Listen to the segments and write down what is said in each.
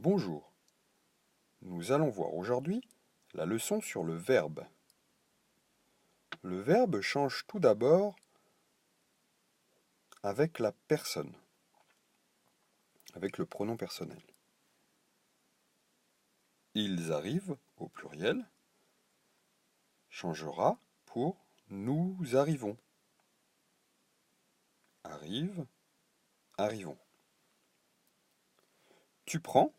Bonjour, nous allons voir aujourd'hui la leçon sur le verbe. Le verbe change tout d'abord avec la personne, avec le pronom personnel. Ils arrivent au pluriel changera pour nous arrivons. Arrive, arrivons. Tu prends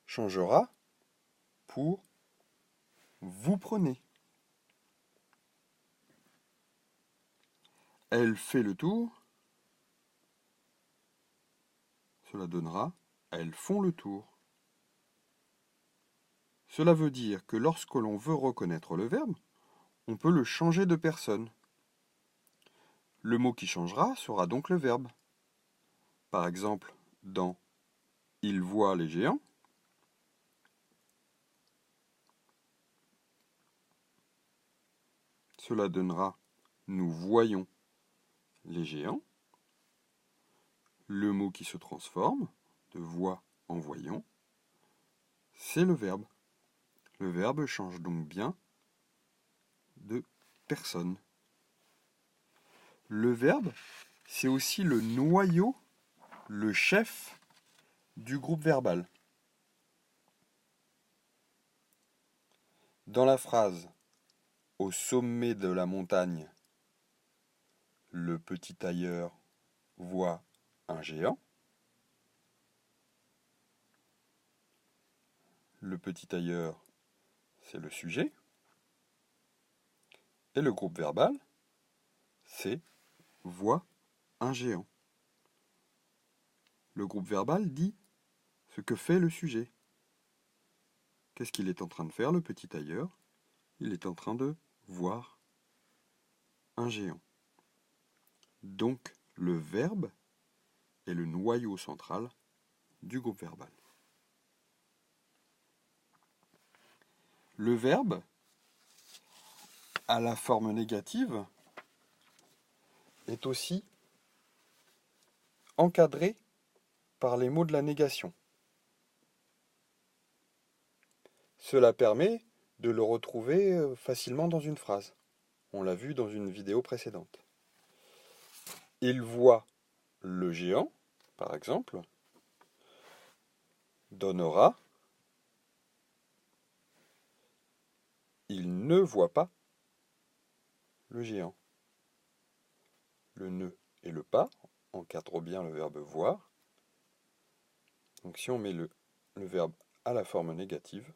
changera pour vous prenez. Elle fait le tour, cela donnera elles font le tour. Cela veut dire que lorsque l'on veut reconnaître le verbe, on peut le changer de personne. Le mot qui changera sera donc le verbe. Par exemple, dans « Il voit les géants », cela donnera « Nous voyons les géants ». Le mot qui se transforme, de « voit » en « voyons », c'est le verbe. Le verbe change donc bien de personne. Le verbe, c'est aussi le noyau, le chef du groupe verbal. Dans la phrase « Au sommet de la montagne, le petit tailleur voit un géant », le petit tailleur, c'est le sujet, et le groupe verbal, c'est « voit un géant ». Le groupe verbal dit ce que fait le sujet. Qu'est-ce qu'il est en train de faire, le petit tailleur? Il est en train de voir un géant. Donc, le verbe est le noyau central du groupe verbal. Le verbe, à la forme négative, est aussi encadré par les mots de la négation. Cela permet de le retrouver facilement dans une phrase. On l'a vu dans une vidéo précédente. Il voit le géant, par exemple, donnera il ne voit pas le géant. Le ne et le pas encadrent bien le verbe voir. Donc si on met le verbe à la forme négative,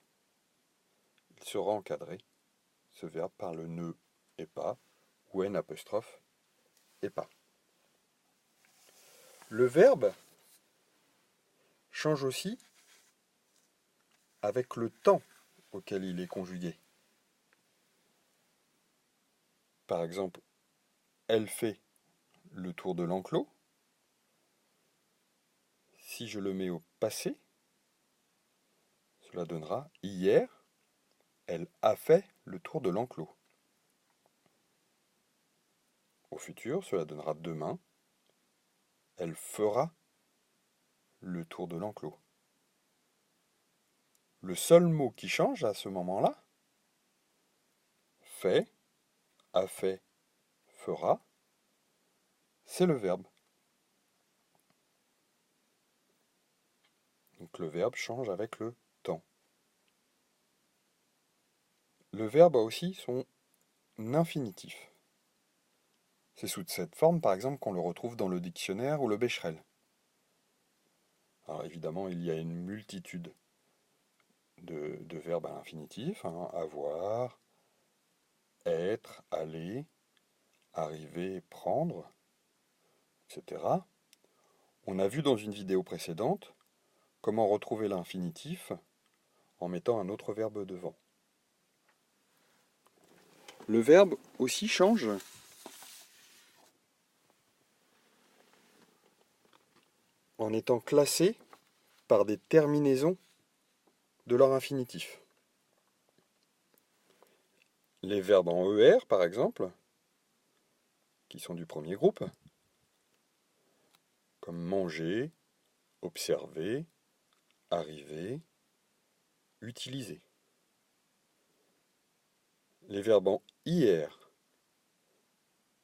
il sera encadré, ce verbe, par le ne et pas, ou n apostrophe et pas. Le verbe change aussi avec le temps auquel il est conjugué. Par exemple, elle fait le tour de l'enclos. Si je le mets au passé, cela donnera hier, elle a fait le tour de l'enclos. Au futur, cela donnera demain, elle fera le tour de l'enclos. Le seul mot qui change à ce moment-là, fait, a fait, fera, c'est le verbe. Donc le verbe change avec le temps. Le verbe a aussi son infinitif. C'est sous cette forme, par exemple, qu'on le retrouve dans le dictionnaire ou le Becherel. Alors évidemment, il y a une multitude de verbes à l'infinitif, avoir, être, aller, arriver, prendre, etc. On a vu dans une vidéo précédente comment retrouver l'infinitif en mettant un autre verbe devant. Le verbe aussi change en étant classé par des terminaisons de leur infinitif. Les verbes en ER, par exemple, qui sont du premier groupe, comme manger, observer, arriver, utiliser. Les verbes en IR,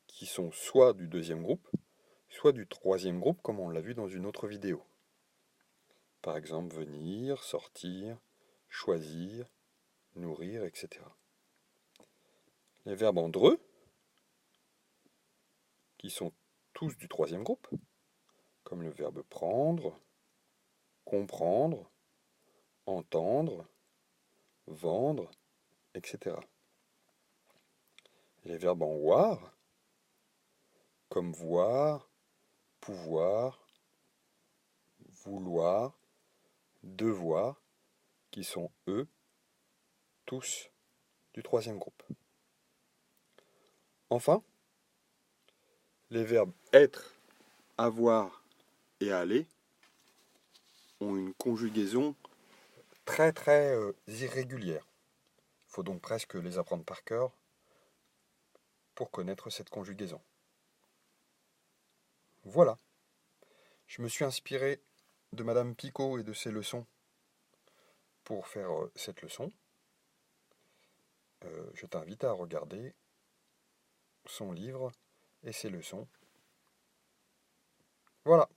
qui sont soit du deuxième groupe, soit du troisième groupe, comme on l'a vu dans une autre vidéo. Par exemple, venir, sortir, choisir, nourrir, etc. Les verbes en DRE, qui sont tous du troisième groupe, comme le verbe prendre, comprendre, entendre, vendre, etc. Les verbes en WAR, comme voir, pouvoir, vouloir, devoir, qui sont eux tous du troisième groupe. Enfin, les verbes être, avoir et aller ont une conjugaison très irrégulière. Il faut donc presque les apprendre par cœur pour connaître cette conjugaison. Voilà. Je me suis inspiré de Madame Picot et de ses leçons pour faire cette leçon. Je t'invite à regarder son livre et ses leçons. Voilà.